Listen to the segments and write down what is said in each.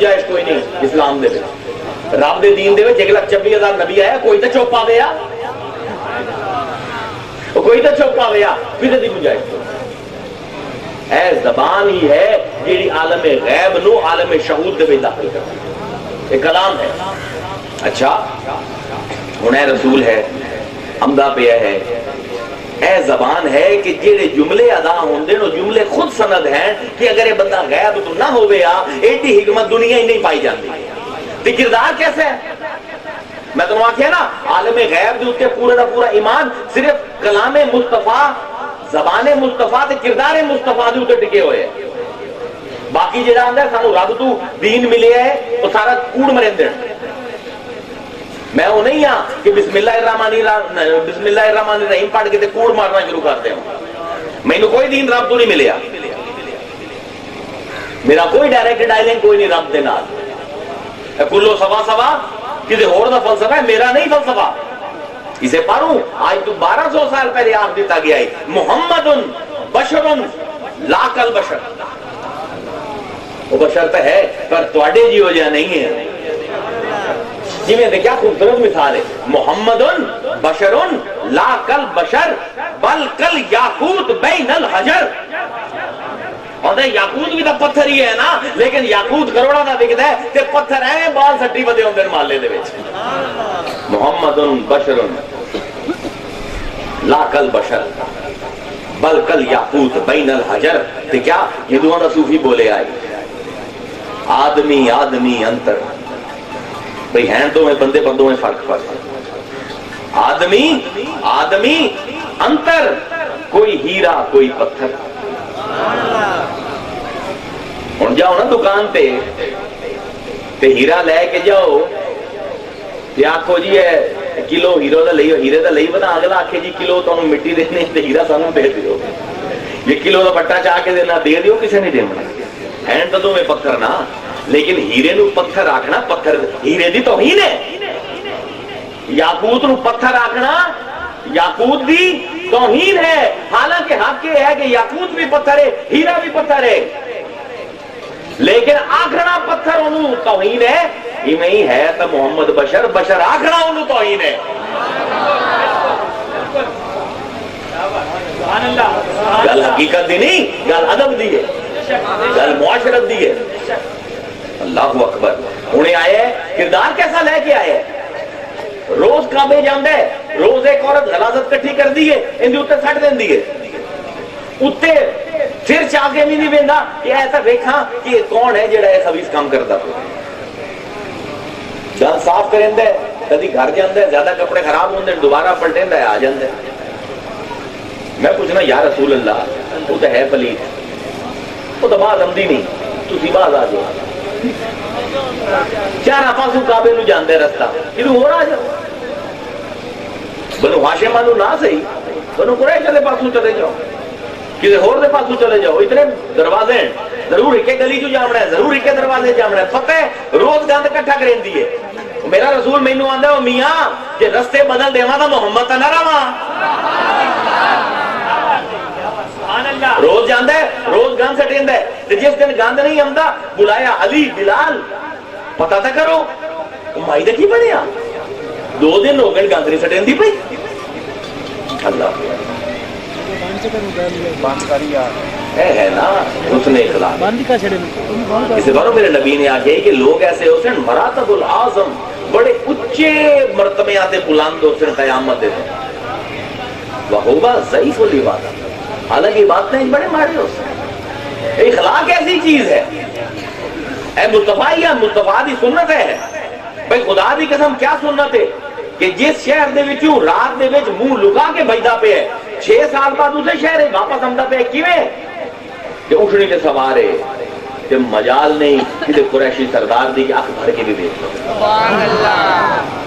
جائز کوئی نہیں اسلام دے وچ رب دے دین دے وچ 1,26,000 نبی آیا کوئی تے چپ آوے آ کوئی تے چپ آوے آ پھر دی گنجائش اے زبان ہی ہے جیڑی عالم غیب نو عالم شہود دے وچ داخل کرتی ہے یہ کلام ہے اچھا ہن اے رسول ہے عمدہ پیا ہے اے زبان ہے کہ جیڑے جملے ادا ہوندے نو جملے خود سند ہیں کہ اگر یہ بندہ غیب تو نہ ہوئے ایڈی حکمت دنیا ہی نہیں پائی جاتی تو کردار کیسے ہے میں تمہیں آکھیا نا عالم غیب دے اوتے پورا دا پورا ایمان صرف کلام مصطفیٰ زبان مصطفیٰ تے کردار مصطفیٰ دے اوتے ٹکے ہوئے باقی جڑا آندا ہے سانو رب تو دین ملے ہے وہ سارا کوڑ مرندے میں وہ نہیں ہاں کہ بسم اللہ الرحمن الرحیم پڑھ کے کوڑ مارنا شروع کرتے ہوں میں نے کوئی دین رب تو نہیں ملیا میرا کوئی ڈائریکٹ ڈائلنگ کوئی نہیں رب دے نال کلو سوا سوا کسی اور دا فلسفہ ہے میرا نہیں فلسفہ اسے پڑھوں آج تو 1200 سال پہلے آپ دیتا گیا ہے محمد بشر لا کل بشر وہ بشر تو ہے پر تواڈے جی ہو جا نہیں ہے جی میں کیا خوبصورت مثال ہے محمد بشر لا کل بشر بل کل یاقوت بین الحجر اور یاقوت بھی تو پتھر ہی ہے نا لیکن یاقوت کروڑا دا دکھدا ہے تے پتھر ہے بال سٹی ودے ہوندے محلے دے وچ محمد بشر لا کل بشر بل کل یاقوت بین الحجر تے کیا ہندوؤں دا صوفی بولے آئی آدمی آدمی انتر بھئی ہیں تو میں بندے بندوں میں فرق آدمی آدمی انتر کوئی ہیرا کوئی پتھر ہن جاؤ نا دکان تے ہیرا لے کے جاؤ تے آکھو جی ہے کلو ہیرو دا لئیو ہیرے دا لئی بنا اگلا آکھے جی کلو تو مٹی دینے تے ہیرا سانوں دے دیو یہ کلو دا بٹا چاہ کے دینا دے دیو کسے نہیں دینا ہیں تو میں پتھر نا لیکن ہیرے نو پتھر آکھنا پتھر ہیرے دی توہین ہے یاقوت نو پتھر آکھنا یاقوت دی توہین ہے حالانکہ حق یہ ہے کہ یاقوت بھی پتھر ہے ہیرا بھی پتھر ہے لیکن آکھنا پتھر انہوں توہین ہے ہی میں ہی ہے تو محمد بشر بشر آکھنا انہوں توہین ہے گل حقیقت دی نہیں گل ادب دی ہے گل معاشرت دی ہے اللہ اکبر انہیں آئے کردار کیسا لے کے آئے روز کعبے جاندے روز ایک عورت غلاظت کٹھی کر دیئے اندھی اتے سٹ دین دیئے اتے پھر چاہے بھی نہیں بیندا کہ ایسا دیکھا کہ یہ کون ہے جڑا ہے خبیث کام کرتا جان صاف کریں دے کدی گھر جاندے زیادہ کپڑے خراب ہوندے دوبارہ پلٹیں دے آ جاندے میں پوچھنا یا رسول اللہ وہ تو ہے پلیت وہ تو باز عمدی نہیں تسی باز آ جاؤ چارہ پاسوں کعبے نو جاندے رستہ کدھوں ہو رہا جاؤ بنو ہاشم نو نہ صحیح بنو قریش دے پاسوں چلے جاؤ کسی اور دے پاسوں چلے جاؤ اتنے دروازے ہیں ضرور ایک گلی چ جامنا ہے ضرور ایک دروازے جامنا ہے پتہ ہے روز گند کٹھا کریں دیئے میرا رسول مینوں آندا ہے میاں کہ رستے بدل دیواں تا محمد تا نہ رہواں روز جاندہ ہے روز گاند سٹیندہ ہے جس دن گاند نہیں آمدہ بلایا علی بلال پتہ تھا کرو مائی دے کی بڑھیا 2 دن ہو گئے گاند نہیں سٹیندی پئی اللہ ہے نا حسن اخلاق اسے باروں میرے نبی نے آگے کہ لوگ ایسے حسن مراتب العظم بڑے اچھے مرتبے آتے بلند حسن قیامت دے وَهُوَ ضعیف العبادہ حالانکہ یہ بات نہیں بڑے مارے ہو سکتے اخلاق ایسی چیز ہے اے مصطفیٰ یا مصطفیٰ دی سنت ہے بھئی خدا دی قسم کیا سنت ہے کہ جس شہر دے وچوں رات دے وچ منہ لکا کے بھیجدا پہ ہے 6 سال بعد اسے شہر ہے واپس آمدا پہ کیویں کہ اٹھنی تے سوار ہے کہ مجال نہیں کہ قریشی سردار دی اکھ بھر کے بھی دیکھ لو سبحان اللہ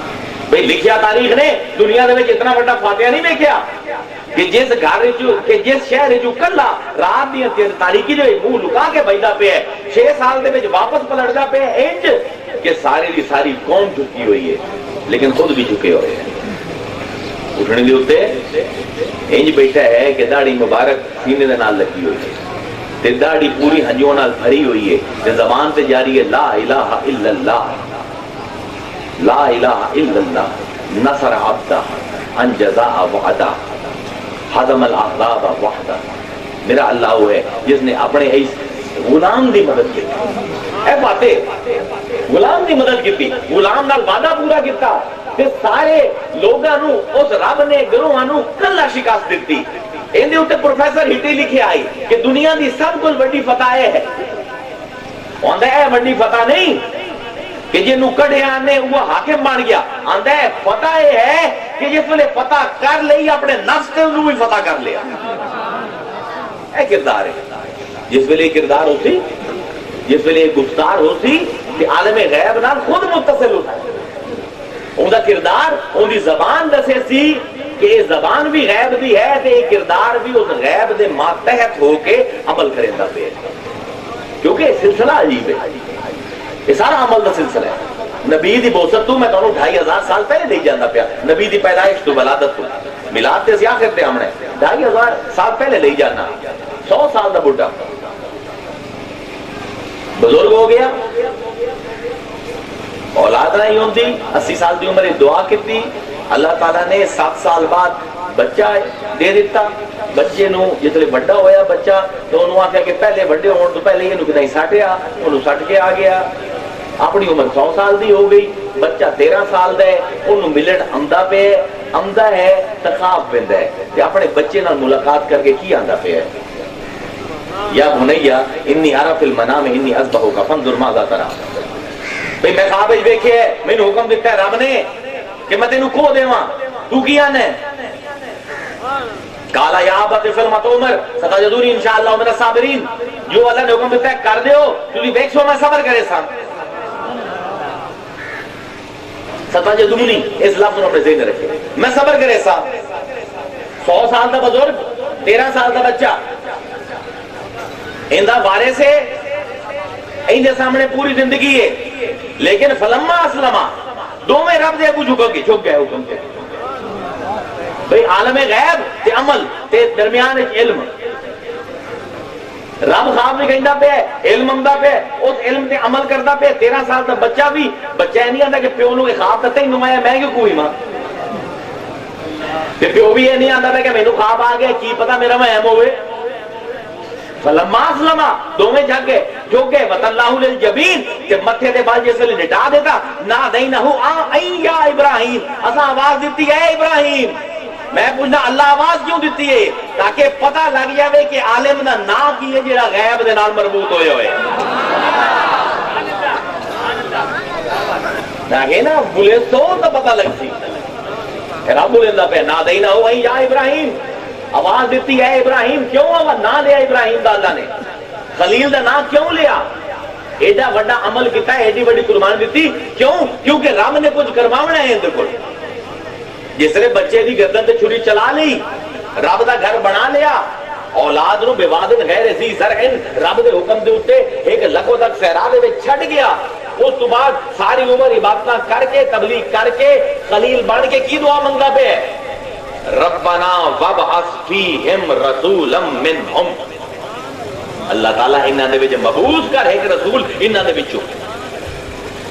بھئی لکھیا تاریخ نے دنیا دے وچ اتنا بڑا فاتحہ نہیں دیکھیا کہ جس گھر کہ جس شہر جو کلا رات دی تاریخی جو منہ لکا کے بھیجدا پہ ہے 6 سال دے وچ واپس پلٹدا پہ ہے انج کہ ساری دی ساری قوم جھکی ہوئی ہے لیکن خود بھی جھکے ہوئے ہیں اٹھنے دے اوتے انج بیٹھا ہے کہ داڑھی مبارک سینے دے نال لگی ہوئی ہے تے داڑھی پوری ہنجوں نال بھری ہوئی ہے تے زبان تے جاری ہے لا الہ الا اللہ، لا الہ الا اللہ، نصر عبدہ انجزا وعدہ حضم الاحزاب وحدہ۔ میرا اللہ وہ ہے جس نے اپنے اس غلام دی مدد کی، اے باتیں غلام دی مدد کی، غلام نال وعدہ پورا کیتا تے سارے لوگاں نو اس رب نے گروہاں نو کلا شکست دتی۔ اندے اوتے پروفیسر ہٹی لکھے آئی کہ دنیا دی سب کل بڑی فتح ہے، آندا ہے بڑی فتح نہیں کہ جنوں کڈیا نے وہ حاکم بن گیا، آندا ہے فتح یہ ہے کہ جس ویلے فتح کر لئی اپنے نفس تے نوں بھی فتح کر لیا۔ اے کردار ہے، جس ویلے کردار ہوتی، جس ویلے گفتار ہوتی کہ عالم غیب نال خود متصل ہوتا ہے، اون دا کردار اون دی زبان دسے سی کہ یہ زبان بھی غیب دی ہے تے یہ کردار بھی اس غیب دے ماتحت ہو کے عمل کریندا پیا، کیونکہ سلسلہ عجیب ہے، یہ سارا عمل دا سلسلہ ہے۔ نبی دی بعثت تو میں تانوں 2500 سال پہلے دے جاندا پیا، نبی دی پیدائش تو ولادت تو میلاد تے آخر تے آمنا ہے 2500 سال پہلے لے جانا، 100 سال دا بڈھا بزرگ ہو گیا، اولاد نہیں ہوندی، 80 سال دی عمر دعا کیتی، اللہ تعالیٰ نے 7 سال بعد بچہ دے دیتا۔ بچے نو جتنے بڑا ہویا بچہ تو انہوں آکھا کہ پہلے بڑے ہون تو پہلے یہ نہیں ساٹیا، انہوں سٹ کے آ گیا، اپنی عمر 100 سال دی ہو گئی، بچہ 13 سال دا ہے، انہوں ملن آمدا پہ آمدا ہے تخاف بند ہے کہ اپنے بچے نال ملاقات کر کے کی آندا پہ ہے، یا بنیا انی ارى فی المنام انی اذبحک فانظر ماذا ترى، بھئی میں خواب وچ ویکھیا ہے، مینوں حکم دیتا ہے رب نے کہ میں تینوں کھو دیواں، تو کیا نے کالا یا ابت افعل ما تؤمر ستجدونی انشاءاللہ من الصابرین، جو اللہ نے حکم دیتا ہے کر دیو، تسی دیکھو میں صبر کرے سا، ستجدونی اس لفظ کو اپنے ذہن میں رکھے، میں صبر کرے سا۔ 100 سال دا بزرگ، 13 سال دا بچہ، اندہ بارے سے اندے سامنے پوری زندگی ہے، لیکن فلما اسلما دو میں رب دے اگو جھک گئے حکم کے، بھئی عالم غیب تے عمل تے درمیان علم، رب خواب میں کہندا پہ علم آمدا پہ اس علم تے عمل کردا پہ۔ 13 سال دا بچہ بھی بچہ نہیں آندا کہ پیو نو خواب تے نمایا میں کیوں کوئی ماں، تے پیو بھی یہ نہیں آندا پہ کہ مینوں خواب آ گیا کی پتہ میرا وہم ہوئے۔ فلما اسلما دو میں جھک گئے وَتَلَّهُ لِلْجَبِينِ کہ متھے دے بال جیسے لٹا دیتا، نَادَيْنَهُ اَيْ یَا ابراہیم، اساں آواز دیتی ہے ابراہیم۔ میں پوچھنا اللہ آواز کیوں دیتی ہے؟ تاکہ پتہ لگ جاوے کہ عالم دا نا کی ہے جڑا غیب دے نال مربوط ہوئے ہوئے، تاکہ نا بولے تو پتہ لگ سی رب بولندا پہ نَادَيْنَهُ اَيْ یَا ابراہیم، آواز دیتی ہے ابراہیم۔ کیوں آواز نہ لیا ابراہیم دا اللہ نے، خلیل دا نام کیوں لیا؟ ایڈا بڑا عمل کیتا ہے، ایڈی بڑی قربانی دیتی، کیوں؟ کیونکہ رب نے کچھ کرواونا ہے اندر کو۔ جس نے بچے دی گردن تے چھری چلا لی، رب دا گھر بنا لیا، اولاد نو بوادن غیر ذی زرع رب دے حکم دے اوتے ایک لکھو تک صحرا دے وچ چھڈ گیا، اس تو بعد ساری عمر عبادتاں کر کے تبلیغ کر کے خلیل بن کے کی دعا منگدا پہ ہے؟ ربنا وابعث فیہم رسولا منہم، اللہ تعالیٰ انہاں دے وچ مبعوث کر ایک رسول انہاں دے وچوں،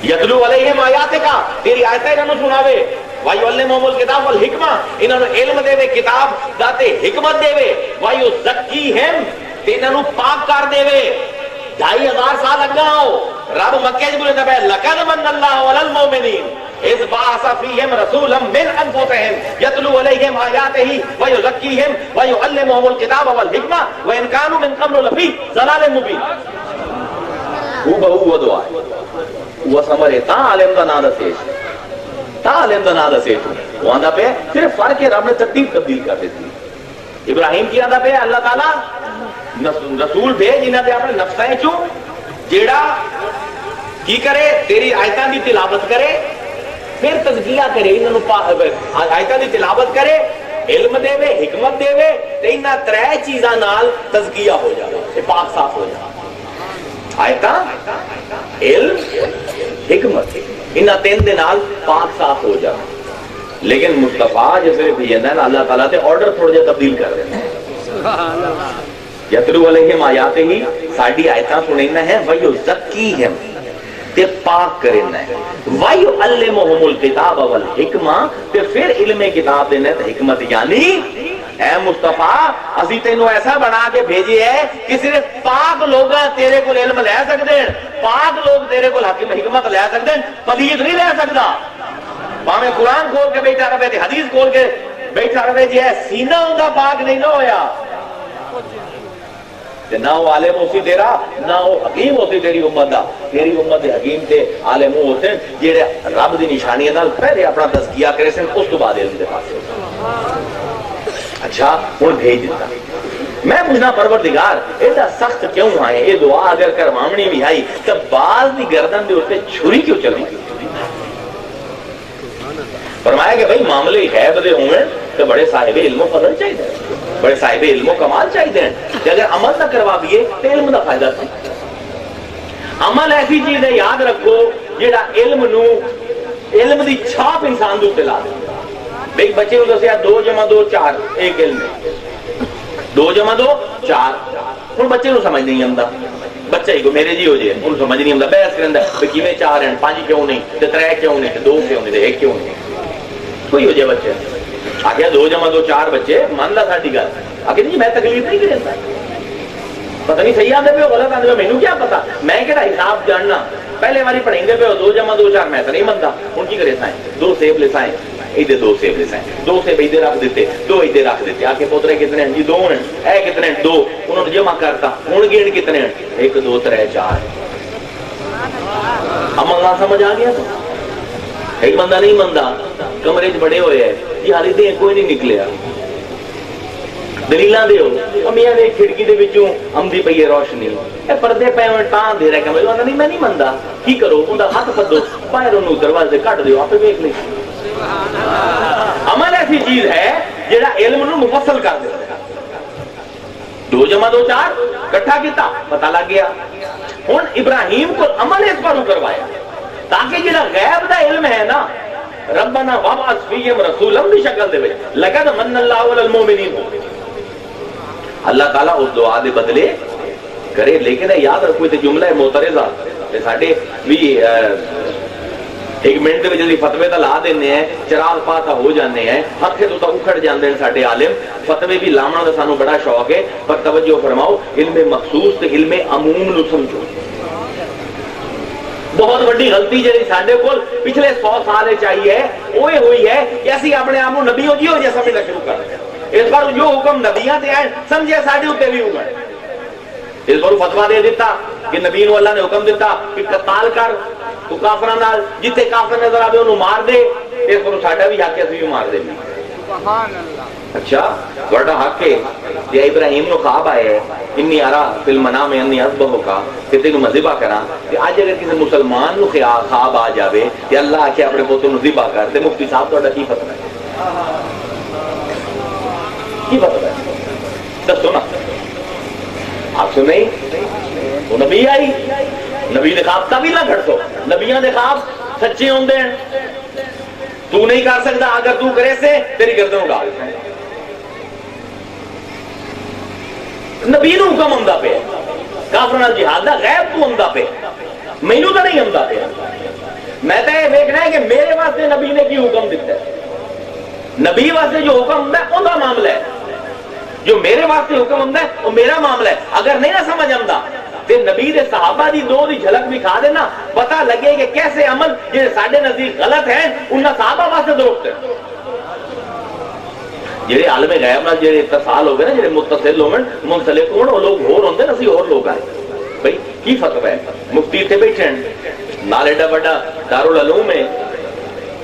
یتلو علیہم آیاتک تیری آیتیں انہاں نوں سناوے، وَيُعَلِّمُهُمُ الْكِتَابَ وَالْحِکمَةَ انہاں نوں علم دے وے، کتاب دا تے حکمت دے وے، وَيُزَکِّیہم تے انہاں نوں پاک کر دے وے۔ 2500 سال اگا ہو رب مکے وچ بولدا پیا لقد من اللہ علی المؤمنین اذ بعث فیہم رسولا من انفسہم یتلو علیہم آیاتہ ویزکیہم ویعلمہم الکتاب والحکمہ وان کانوا من قبل لفی ضلال مبین۔ وہ بہو وہ دعا ہے، وہ سمرے تا عالم دا نام دسے، تا عالم دا نام دسے، وہ آندا پہ صرف فرق ہے رب نے ترتیب تبدیل کر دیتی۔ ابراہیم کی آندا پہ اللہ تعالیٰ رسول بھیج انہاں دے اپنے نفساں چوں جیڑا کی کرے تیری آیتاں دی تلاوت کرے، پھر تزکیہ کرے، انہاں آیتاں دی تلاوت کرے، علم دے وے، حکمت دے وے، تے انہاں 3 چیزاں نال تزکیہ ہو جائے، تے پاک صاف ہو جائے۔ آیتاں، علم، حکمت، انہاں 3 دے نال پاک صاف ہو جائے۔ لیکن مصطفیٰ جیسے بھیجنا ہے اللہ تعالیٰ تے آرڈر تھوڑا جہا تبدیل کر دینا ہے، یتلو علیہم آیاتہ ہی ساڈی آیتاں سنینا ہے ویزکیہم تے پاک کرنا ہے وَيُعَلِّمُهُمُ الْكِتَابَ وَالْحِکْمَةَ تے پھر علم کتاب دینا ہے حکمت یعنی اے مصطفیٰ اسی تینوں ایسا بنا کے بھیجی ہے کہ صرف پاک لوگ تیرے کو علم لے سکتے ہیں پاک لوگ تیرے کو حکمت لے سکتے ہیں پلیت نہیں لے سکتا باہمیں قرآن کھول کے بیٹھا رہے تھے حدیث کھول کے بیٹھا رہے جی ہے سینہ ان کا پاک نہیں نہ ہویا نہ وہ عالم ہوتی تیرا نہ وہ حکیم ہوتی تیری امت دا تیری امت دے حکیم تے عالم ہوتے جیڑے رب دی نشانیاں نال پہلے اپنا تزکیہ کرے سن اس تو بعد علم دے پاس اچھا وہ بھیج دیتا میں پوچھنا پروردگار ایسا سخت کیوں آئے یہ دعا اگر کرمامنی بھی آئی تو بعض دی گردن دے ہوتے چھری کیوں چلی فرمایا کہ بھئی معاملے غیب دے ہوں تو بڑے صاحب علم و فضل چاہیے بڑے صاحب علم و کمال چاہیے کہ اگر عمل نہ کروا دیے تو علم دا فائدہ تھی عمل ایسی چیز ہے یاد رکھو جیڑا علم دی چھاپ انسان دو لا دے ایک بچے کو دسیا 2 جمع 2 4 ایک علم ہے 2 جمع 2 4 ہوں بچے کو سمجھ نہیں آتا بچہ ہی کو میرے جی ہو جائے انہوں سمجھ نہیں آتا بحث کرتا ہے کہ 4 ہیں 5 کیوں نہیں 3 کیوں نہیں 2 کیوں نہیں 1 کیوں نہیں کوئی ہو جائے بچے آگیا 2 جمع 2 4 بچے مان لا ساڑی گل آگے نہیں میں تکلیف نہیں کرتا پتہ نہیں صحیح آدھے پہ ہو غلط آدھے پہ میں کیا پتا میں کہڑا حساب جاننا پہلے ہماری پڑھیں گے پہ 2 جمع 2 4 میں تو نہیں منتا ان کی کرے سائیں 2 سیب لے سائیں ادھر 2 سیب لے سائیں 2 سیب ادھر رکھ دیتے 2 ادھر رکھ دیتے آ کے پوترے کتنے ہیں جی 2 ہیں اے کتنے ہیں 2 انہوں نے جمع کرتا ہوں گیڑ کتنے ہیں 1 2 3 4 ہم اللہ سمجھ آ گیا تو ایک بندہ نہیں مندا کمرے بڑے ہوئے ہیں جی حالی دیں کوئی نہیں نکلیا دلیلاں دیو میاں نے کھڑکی دے وچوں آمدی پئی ہے روشنی اے پردے پے ہوئے ٹان دے رہے کمرے انہوں نہیں میں نہیں مندا کی کرو انہوں ہاتھ پدو باہر انہوں دروازے کٹ دیو آپ ویکھ لیں عمل ایسی چیز ہے جڑا علم نو مفصل کر دے 2 جمع 2 4 کٹھا کیتا پتہ لگ گیا ہن ابراہیم کو عمل اس پر کروایا تاکہ جڑا غیب دا علم ہے نا ربنا وابعث فیہم رسولا بھی شکل دے وچ لقد من اللہ علی المؤمنین اللہ تعالیٰ اس دعا دے بدلے کرے لیکن یاد رکھو تے جملہ معترضہ تے ساڈے بھی 1 منٹ دے وچ جلدی فتوی تے لا دینے ہیں چراغ پاسا ہو جانے ہیں ہتھے تو اکھڑ جاندے ہیں ساڈے عالم فتوی بھی لاونا دا سانو بڑا شوق ہے پر توجہ فرماؤ علم مخصوص تے علم عموم نو سمجھو بہت بڑی غلطی جی ساڈے کول پچھلے 100 سال چاہیے وہ ہوئی ہے کہ اسی اپنے آپ نبیوں جی ہو جائے سمجھنا شروع کر دیں اس بار جو حکم نبیاں تے آئے سمجھے ساڈے اوتے بھی ہوئے اس بار فتوا دے دیتا کہ نبی نو اللہ نے حکم دیتا کہ قتال کر تو کافراں نال جتھے کافر نظر آوے انہوں مار دے اس بار ساڈا بھی حق ہے اسی بھی مار دے سبحان اللہ اچھا بڑا حق ہے کہ ابراہیم نو خواب آئے انی ارا فی المنام انی اذبحک کہ تینوں میں ذبح کراں کہ اج اگر کسی مسلمان نو خواب آ جاوے کہ اللہ آکھے اپنے پوتر نو ذبح کر تے مفتی صاحب تہاڈا کی فتوی ہے کی فتوی ہے دسو نا آپ سنیں وہ نبی آئی نبی دے خواب تبھی نہ گھڑسو نبیاں دے خواب سچے ہوندے ہیں تو نہیں کر سکتا اگر تو کرے سے تیری گردن اڑا دے نبی نو حکم ہوندا پے کافراں نال جہاد دا غیب تو ہوندا پے مینوں تو نہیں ہوندا پے میں تے یہ دیکھنا ہے کہ میرے واسطے نبی نے کی حکم دیتا ہے نبی واسطے جو حکم ہوندا ہے اوندا معاملہ ہے جو میرے واسطے حکم ہوندا ہے وہ میرا معاملہ ہے اگر نہیں نہ سمجھ آندا تے نبی دے صحابہ دی 2 دی جھلک بھی کھا دینا پتہ لگے کہ کیسے عمل جڑے ساڈے نزدیک غلط ہیں انہاں صحابہ واسطے درست ہیں جڑے عالم غیب نال جڑے اتصال ہو گئے نا جڑے متصل ہوون منسلک ہون وہ لوگ ہور ہوندے نا اسی اور لوگ آئے بھئی کی فتوی ہے مفتی تے بیٹھے ہیں نال ایڈا بڑا دارالعلوم ہے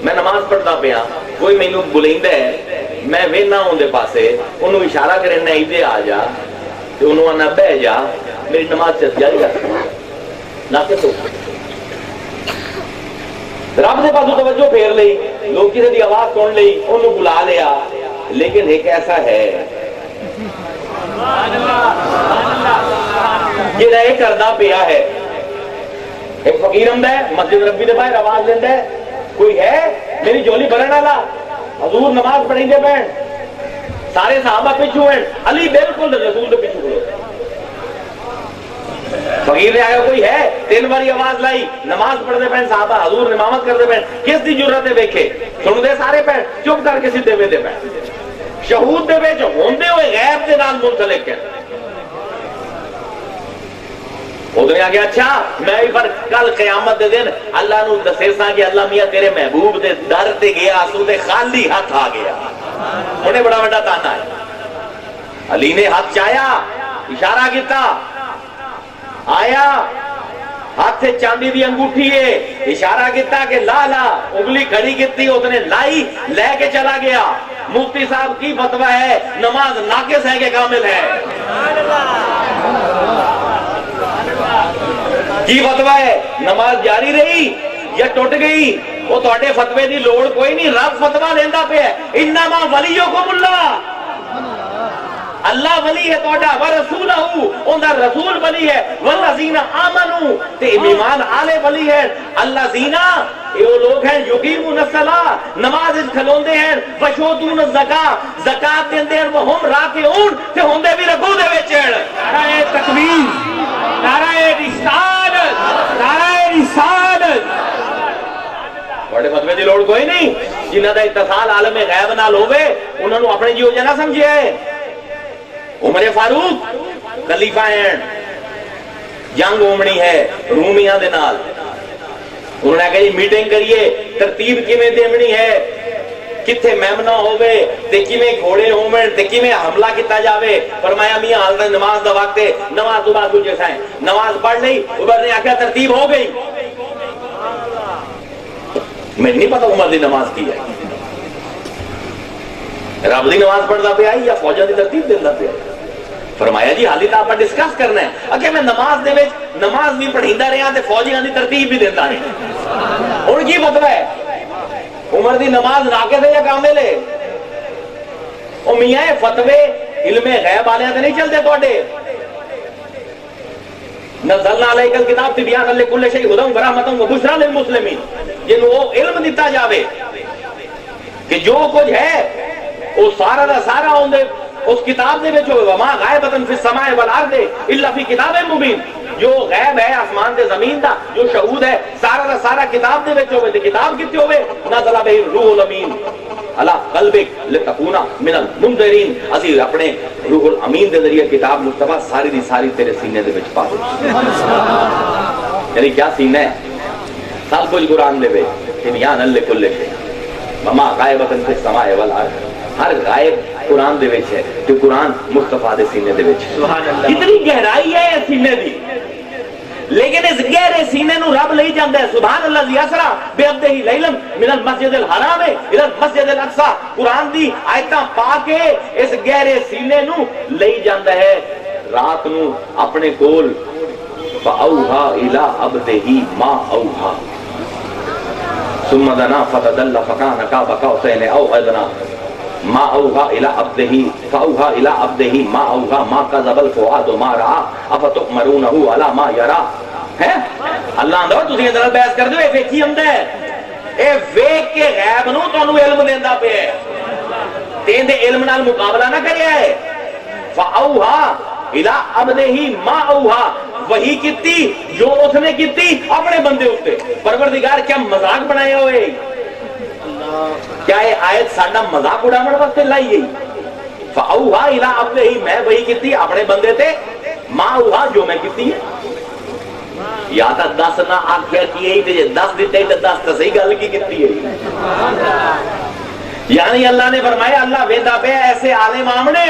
میں نماز پڑھدا پیا کوئی مینوں بلیندا ہے میں وینا اون دے پاسے انہوں اشارہ کرنا ادھر آ جا تے انہوں آنا بہ جا میری نماز سے جاری کر نہ کہ تو رب دے پاسوں توجہ پھیر لئی لوگ کسی دی آواز سن لئی انہوں بلا لیا لیکن ایک ایسا ہے جہاں یہ کردا پیا ہے ایک فقیر آندا ہے مسجد ربی دے باہر آواز لیندا ہے کوئی ہے میری جولی بھرن والا حضور نماز پڑھیں گے بہن سارے صحابہ پیچھو ہیں علی بالکل رسول دے پیچھو کھڑو تین باری آواز لائی نماز پڑھتے پہن صحابہ حضور امامت کرتے پہن کس دی جرت ویکھے سن دے سارے پہن چپ کر کے سیدھے وے دے پہن شہود دے وچ ہوندے ہوئے غیب دے نال منسلک ہے ادھر آ گیا اچھا میں بھی پر کل قیامت دے دن اللہ نو دسے سا کہ اللہ میاں تیرے محبوب دے در تے گیا سو تے خالی ہاتھ آ گیا انہیں بڑا بڑا تانا ہے علی نے ہاتھ چایا اشارہ کیتا آیا ہاتھ سے چاندی دی انگوٹھی ہے اشارہ کیتا کہ لا لا انگلی کھڑی کیتی اس نے لائی لے کے چلا گیا مفتی صاحب کی فتویٰ ہے نماز ناقص ہے کہ کامل ہے کی فتویٰ ہے نماز جاری رہی یا ٹوٹ گئی وہ تواڈے فتوے دی لوڑ کوئی نہیں رب فتویٰ لیندا پیا انما ولیکم اللہ اللہ ولی ہے تواڈا ورسولہ اوندا رسول ولی ہے والذین آمنوا تے ایمان والے ولی ہے الذین یہ لوگ ہیں یقیمون الصلاۃ نماز کھلوندے ہیں وشودون الزکات زکات دیندے ہیں وہم راکعون تے ہوندے بھی رکوع دے وچ نعرہ تکبیر نعرہ رسالت نعرہ رسالت بڑے فتوے دی لوڑ کوئی نہیں جنہاں دا اتصال عالم غیب نال ہوے انہاں نو اپنے جیو جنا سمجھیا ہے عمر فاروق خلیفہ ہیں جنگ ہومنی ہے رومیاں دے نال انہوں نے کہا میٹنگ کریے ترتیب کیویں دیونی ہے کتھے میمنا ہوے تے کیویں گھوڑے ہوویں تے کیویں حملہ کیتا جاوے فرمایا میاں حال نماز دا وقت ہے نماز تو بعد جیسا ہے نماز پڑھ لئی عمر نے آخیا ترتیب ہو گئی میں نہیں پتا عمر دی نماز کی ہے رب دی نماز پڑھدا پیا یا فوجاں دی ترتیب دیندا پیا فرمایا جی حالی تو آپ ڈسکس کرنا ہے اگر میں نماز دے وچ نماز بھی پڑھیندا رہا تے فوجیاں دی ترتیب بھی دیندا رہا ہن کی فتوی ہے عمر دی نماز ناقص ہے یا کامل ہے او میاں فتوی علم غیب والے تے نہیں چلتے تواڈے نزلنا علیک الکتاب تبیانا لکل شیء ھدی ورحمۃ وبشریٰ للمسلمین جنوں وہ علم دتا جاوے کہ جو کچھ ہے وہ سارا دا سارا ہوندے اس کتاب دے وچ ہوئے وما غائبۃ فی السماء والارض الا فی کتاب مبین جو غیب ہے آسمان تے زمین دا جو شہود ہے سارا دا سارا کتاب دے وچ ہوئے تے کتاب کتے ہوئے نزل بہ الروح الامین علی قلبک لتکون من المنذرین اسی اپنے روح الامین دے ذریعے کتاب مصطفیٰ ساری دی ساری تیرے سینے دے وچ پا دے یعنی کیا سینہ ہے سب کچھ قرآن دے وچ تبیانا لکل شیء وما غائبۃ فی السماء والارض ہر غائب قرآن دے وچ ہے کہ قرآن مصطفیٰ دے سینے دے وچ کتنی گہرائی ہے سینے دی لیکن اس گہرے سینے نو رب لئی جاندا ہے سبحان اللہ ذی اسرا بعبدہ لیلا من المسجد الحرام الى المسجد الاقصى قرآن دی آیتاں پا کے اس گہرے سینے نو لئی جاندا ہے رات نو اپنے کول فاوحا الى عبدہ ما اوحا ثم دنا فتدلى فكان قاب قوسين او ادنى ما اوحى الى عبده فاوحى الى عبده ما اوحى ما كذب الفؤاد ما راى افتؤمرونه على ما يرى ہے اللہ اندر تسی اندر بحث کر دو اے ویکھی ہوندا ہے اے ویکھ کے غیب نو تانوں علم دیندا پیا ہے تین دے علم نال مقابلہ نہ کریا ہے فاوحى الى عبده ما اوحى وہی کیتی جو اس نے کیتی اپنے بندے اوتے پروردگار کیا مذاق بنایا ہوئے کیا یہ آیت ساڈا مذاق اڑاون واسطے لائی گئی فاوحا الی عبدہ میں وہی کیتی اپنے بندے تے ما اوحا جو میں کیتی ہے یا تا 10 نہ آکھیا کی تے 10 دتے تے 10 تے صحیح گل کی کیتی ہے یعنی اللہ نے فرمایا اللہ ویندا پیا ایسے عالم آمنے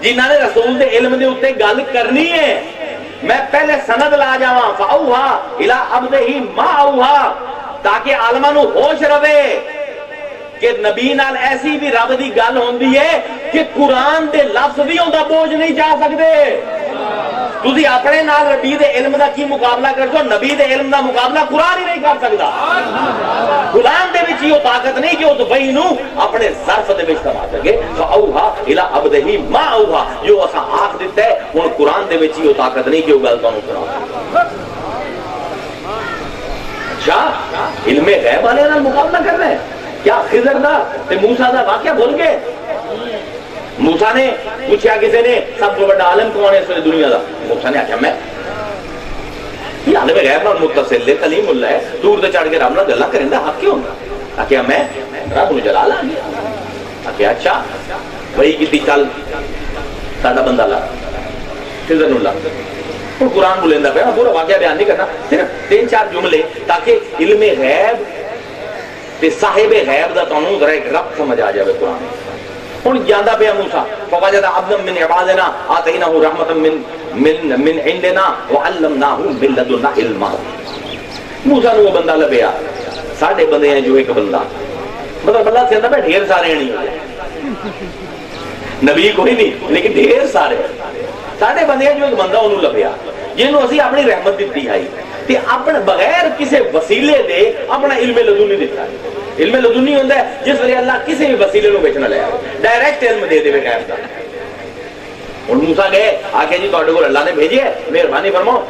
جنہاں نے رسول دے علم دے اوتے گل کرنی ہے میں پہلے سند لا جاواں فاوحا الی عبدہ ما اوحا تاکہ عالمہ نو ہوش رہے کہ نبی نال ایسی بھی رب دی گل ہوندی ہے کہ قرآن دے لفظ بھی اوندا بوجھ نہیں جا سکدے تسی اپنے نال نبی دے علم دا کی مقابلہ کر دو نبی دے علم دا مقابلہ قرآن ہی نہیں کر سکدا قرآن دے وچ یہ طاقت نہیں کہ اس وحی نو اپنے ظرف دے وچ کما سکے فاوحا الی عبدہ ما اوحا جو اساں آکھ دتا ہے ہن قرآن دے وچ یہ طاقت نہیں کہ وہ گل تانوں سنا اچھا علم غیب والے نال مقابلہ کر رہے ہیں کیا خضر دا تے موسیٰ دا واقعہ بھول گئے موسیٰ نے پوچھا کسی نے سب کو بڑا عالم کون ہے اس دنیا دا موسیٰ نے آخیا میں یہ عالم غیب نال متصل ہے، کلیم اللہ ہے، دور تے چڑھ کے رب نال گلاں کریندا حق کیوں ہوندا؟ کہ میں رب نو جلال آ گیا، کہ اچھا وہی کیتی چل ساڈا بندہ لا خضر نو لا۔ ہن قرآن بولیندا پیا، پورا واقعہ بیان نہیں کرنا، صرف 3-4 جملے تاکہ علم غیب تے صاحب غیب دا تانوں ذرا ایک رب سمجھ آ جاوے قرآن۔ ہن جاندا پیا موسیٰ فوجد عبدا من عبادنا آتیناہ رحمۃ من عندنا وعلمناہ من لدنا علما۔ موسیٰ نو وہ بندہ لبیا، ساڈے بندے ہیں جو ایک بندہ، مطلب اللہ سے اندر ڈھیر سارے نہیں ہوئے، نبی کوئی نہیں لیکن ڈھیر سارے ساڈے بندے ہیں جو ایک بندہ انہوں لبیا جنہوں اسی اپنی رحمت دیتی آئی تے اپنے بغیر کسی وسیلے دے اپنا علم لدنی دیتا ہے۔ علم لدنی ہوتا ہے جس وجہ اللہ کسی بھی وسیلے کو بیچنا لیا ڈائریکٹ علم دے دے غیب کا۔ اور موسیٰ گئے آ کے جی تہاڈے کول اللہ نے بھیجی ہے، مہربانی فرماؤ